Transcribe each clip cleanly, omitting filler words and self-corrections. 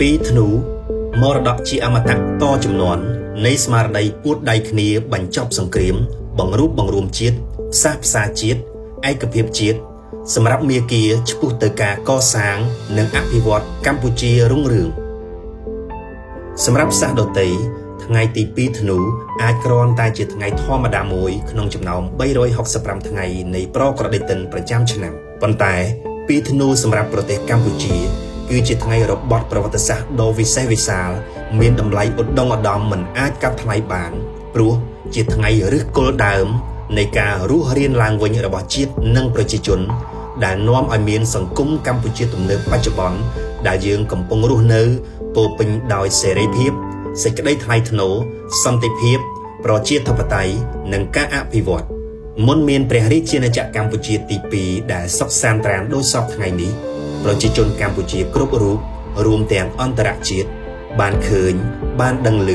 ពីធ្នូមរតកជាអមតៈតចំនួននៃស្មារតីពួតដៃគ្នាបញ្ចប់សង្គ្រាមបង្រួបបង្រួមជាតិផ្សារជាតិឯកភាពជាតិសម្រាប់មាគ៌ាឆ្ពោះទៅការកសាងនិងអភិវឌ្ឍកម្ពុជារុងរឿងសម្រាប់សាសដតីថ្ងៃទី2ធ្នូអាចគ្រាន់តែជាថ្ងៃធម្មតាមួយក្នុងចំណោម365ថ្ងៃនៃប្រក្រតីតិនប្រចាំឆ្នាំប៉ុន្តែ2ធ្នូសម្រាប់ប្រទេសកម្ពុជាគឺជាថ្ងៃរបត់ប្រវត្តិសាស្ត្រដ៏វិសេសវិសាលមានតម្លៃឧត្តមឧត្តមមិនអាចកាត់ថ្លៃបានព្រោះជាថ្ងៃឫសគល់ដើមនៃការរស់រានឡើងវិញរបស់ជាតិនិងប្រជាជនដែលនាំឲ្យមានសង្គមកម្ពុជាទំនើបបច្ចុប្បន្នដែលយើងកំពុងរស់នៅពោពេញដោយសេរីភាពសេចក្តីថ្លៃថ្នូរសន្តិភាពប្រជាធិបតេយ្យនិងការអភិវឌ្ឍមុនមានព្រះរាជាណាចក្រកម្ពុជាទី2ដែលសុខសាន្តត្រានដោយសពថ្ងៃនេះប្រជាជនកម្ពុជាគ្រប់រូបរួមទាំងអន្តរជាតិបានឃើញបានដឹងឮ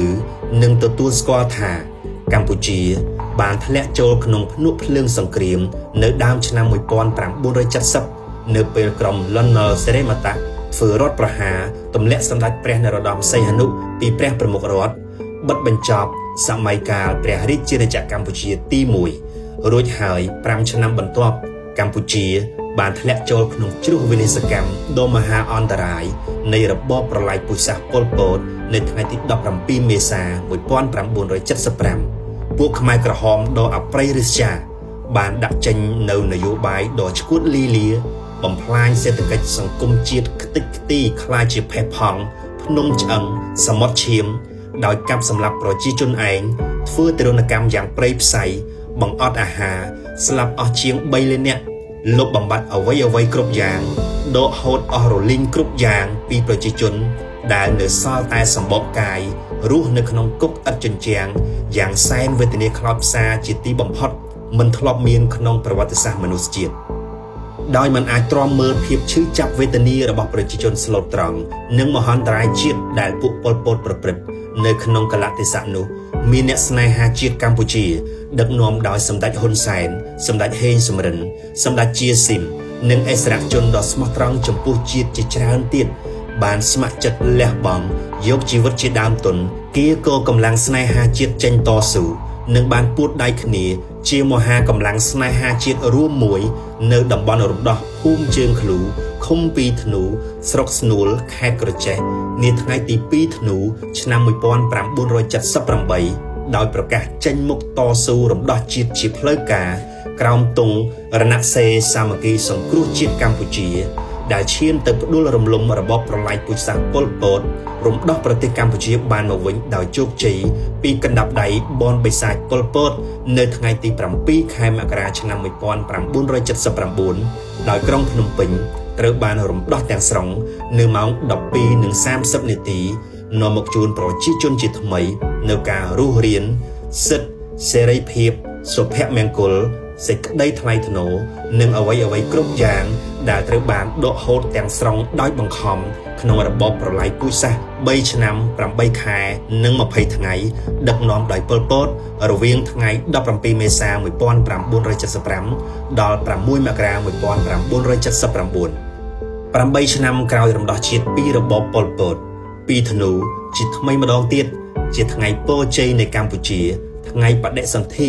និងទទួលស្គាល់ថាកម្ពុជាបានធ្លាក់ចូលក្នុងភ្នក់ភ្លើងសង្គ្រាមនៅដើមឆ្នាំ1970នៅពេលក្រុមលន់នល់សេរីម៉ាតាធ្វើរដ្ឋប្រហារទម្លាក់សម្ដេចព្រះនរោត្តមសីហនុពីព្រះប្រមុខរដ្ឋបិទបញ្ចប់សម័យកាលព្រះរាជាណាចក្រកម្ពុជាទី1រួចហើយ5ឆ្នាំបន្ទាប់កម្ពុជាបានធ្លាក់ចូលក្នុងជ្រោះវិនាសកម្មដ៏មហាអន្តរាយនៃរបបប្រល័យពូជសាសន៍ប៉ុលពតនៅថ្ងៃទី17មេសា1975ពួកខ្មែរក្រហមដ៏អប្រិយរិស្យាបានដាក់ចេញនៅនយោបាយដ៏ឆ្កួតលីលាបំផ្លាញសេដ្ឋកិច្ចសង្គមជាតិខ្ទេចខ្ទីខ្លាចជាផេះផង់ភ្នំឆ្អឹងសមុទ្រឈាមដោយកាប់សម្លាប់ប្រជាជនឯងធ្វើទរណកម្មយ៉ាងព្រៃផ្សៃបង្អត់អាហារស្លាប់អស់ជាង3លាននាក់លុបបំបាត់អ្វីគ្រប់យ៉ាងដកហូតអស់រលីងគ្រប់យ៉ាងពីប្រជាជនដែលនៅសល់តែសម្បកកាយរស់នៅក្នុងគុកឥតជញ្ជាំងយ៉ាងសែនវេទនាខ្លោចផ្សាជាទីបំផុតមិនធ្លាប់មានក្នុងប្រវត្តិសាស្ត្រមនុស្សជាតិដោយមិនអាចទ្រាំមើលភាពឈឺចាប់វេទនារបស់ប្រជាជនស្លូតត្រង់និងមហន្តរាយជាតិដែលពួកប៉ុលពតប្រព្រឹត្តនៅក្នុងកលៈទេសៈនោះមានអ្នកស្នេហាជាតិកម្ពុជាដឹកនាំដោយសម្ដេចហ៊ុនសែនសម្ដេចហេងសំរិនសម្ដេចជាស៊ីមនិងអិសរាជជនដ៏ស្មោះត្រង់ចំពោះជាតិជាច្រើនទៀតបានស្ម័គ្រចិត្តលះបង់យកជីវិតជាដើមទុនគៀកកម្លាំងស្នេហាជាតិចេញតស៊ូនិងបានពួតដៃគ្នាជាមហាកម្លាំងស្នេហាជាតិរួមមួយនៅតំបន់រំដោះភូមិជើងឃ្លូឃុំពីធ្នូស្រុកស្នួលខេត្តក្រចេះនាថ្ងៃទី2ធ្នូឆ្នាំ1978ដោយប្រកាសចេញមុខតស៊ូរំដោះជាតិជាផ្លូវការក្រោមទង់រណសេរីសាមគ្គីសង្គ្រោះជាតិកម្ពុជាដែលឈានទៅផ្ដួលរំលំរបបប្រល័យពូជសាសន៍ប៉ុលពតរំដោះប្រទេសកម្ពុជាបានមកវិញដោយជោគជ័យពីកណ្ដាប់ដៃបនបិសាចប៉ុលពតនៅថ្ងៃទី7ខែមករាឆ្នាំ1979ដោយក្រុងភ្នំពេញត្រូវបានរំដោះទាំងស្រុងនៅម៉ោង 12:30 នាទីនាំមកជូនប្រជាជនជាថ្មីនៅការរស់រានសិទ្ធិសេរីភាពសុភមង្គលសេចក្តីថ្លៃថ្នូរនិងអ្វីគ្រប់យ៉ាងដែលត្រូវបានដកហូតទាំងស្រុងដោយបង្ខំក្នុងរបបប្រល័យពូជសាសន៍3ឆ្នាំ8ខែនិង20ថ្ងៃដឹកនាំដោយប៉ុលពតរវាងថ្ងៃ17មេសា1975ដល់6មករា1979 8ឆ្នាំក្រោយរំដោះជាតិពីរបបប៉ុលពត2ធ្នូជាថ្មីម្ដងទៀតជាថ្ងៃពរជ័យនៃកម្ពុជាថ្ងៃបដិសន្ធិ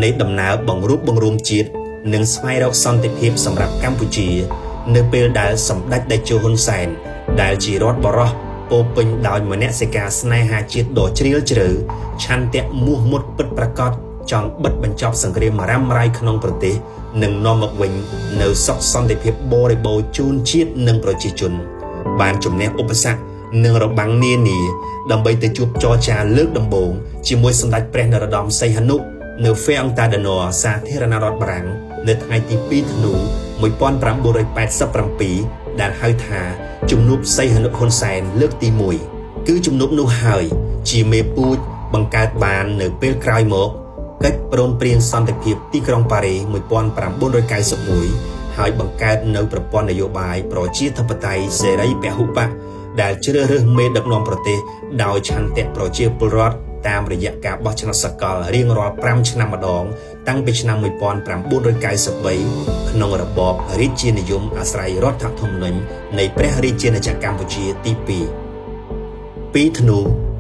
នៃដំណើរបង្រួបបង្រួមជាតិនិងស្វែងរកសន្តិភាពសម្រាប់កម្ពុជានៅពេលដែលសម្ដេចតេជោហ៊ុនសែនដែលជារដ្ឋបរោះពោពេញដោយមនសិការស្នេហាជាតិដ៏ជ្រាលជ្រៅឆន្ទៈមោះមុតពិតប្រាកដចង់បិទបញ្ចប់សង្គ្រាមរ៉ាំរ៉ៃក្នុងប្រទេសនិងនាំមកវិញនៅសុខសន្តិភាពបរិបូរណ៍ជូនជាតិនិងប្រជាជនបានជំនះឧបសគ្គនិងរបាំងនានាដើម្បីទៅជួបចរចាលើកដំបូងជាមួយសម្ដេចព្រះនរោត្តមសីហនុនៅហ្វេអង់តាដឺណ័រសាធារណរដ្ឋបារាំងនៅថ្ងៃទី2ធ្នូ1987ដែលហៅថាជំនួបសីហនុហ៊ុនសែនលើកទី1គឺជំនួបនោះហើយជាមេពូជបង្កើតបាននៅពេលក្រោយមកកិច្ចព្រមព្រៀងសន្តិភាពទីក្រុងប៉ារីស1991ហើយបង្កើតនៅប្រព័ន្ធនយោបាយប្រជាធិបតេយ្យសេរីពហុបកដែលជ្រើសរើសមេដឹកនាំប្រទេសដោយឆន្ទៈប្រជាពលរដ្ឋតាមរយៈការបោះឆ្នោតសកលរៀងរាល់5ឆ្នាំម្ដងតាំងពីឆ្នាំ1993ក្នុងរបបរាជានិយមអាស្រ័យរដ្ឋធម្មនុញ្ញនៃព្រះរាជាណាចក្រកម្ពុជាទី2 ពីធ្នូ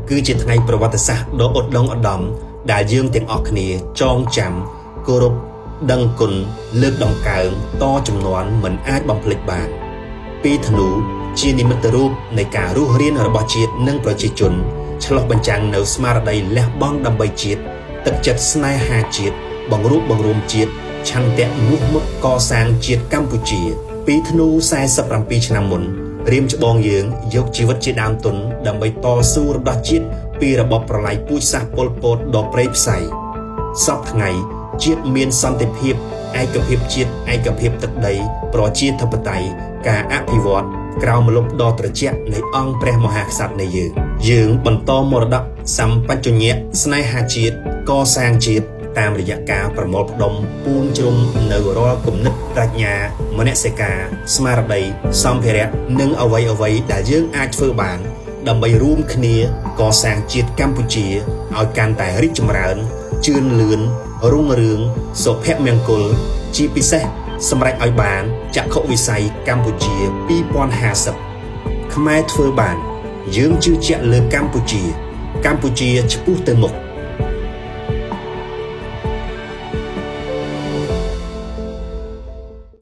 គឺជាថ្ងៃប្រវត្តិសាស្ត្រដ៏ឧត្តមឧត្តមដែលយើងទាំងអស់គ្នាចងចាំគោរពដឹងគុណលើកដំកើងតជំនាន់មិនអាចបំភ្លេចបានពីធ្នូជានិមិត្តរូបនៃការរស់រានរបស់ជាតិនិងប្រជាជនឆ្លុះបញ្ចាំងនៅស្មារតីលះបង់ដើម្បីជាតិទឹកចិត្តស្នេហាជាតិបង្រួបបង្រួមជាតិឆន្ទៈមុខមុតកសាងជាតិកម្ពុជាពីធ្នូ47ឆ្នាំមុនរៀមច្បងយើងយកជីវិតជាដើមទុនដើម្បីតស៊ូរំដោះជាតិពីរបបប្រល័យពូជសាសន៍ប៉ុលពតដ៏ព្រៃផ្សៃសពថ្ងៃជាតិមានសន្តិភាពឯកភាពជាតិឯកភាពទឹកដីប្រជាធិបតេយ្យការអភិវឌ្ឍក្រោមម្លប់ដ៏ត្រជាក់នៃអង្គព្រះមហាក្សត្រនៃយើងបន្តមរតកសម្បជញ្ញៈស្នេហាជាតិកសាងជាតិតាមរយៈការប្រមូលផ្ដុំពូនជ្រុំនៅរាល់គំនិតប្រាជ្ញាមនសិការស្មារតីសម្ភារៈនិងអ្វីៗដែលយើងអាចធ្វើបានដើម្បីរួមគ្នាកសាងជាតិកម្ពុជាឲ្យកាន់តែរីកចម្រើនជឿនលឿនរុងរឿងសុភមង្គលជាពិសេសសម្រេចឲ្យបានចក្ខុវិស័យកម្ពុជា2050ខ្មែរធ្វើបានយើងជឿជាក់លើកម្ពុជាឆ្ពោះទៅមុខ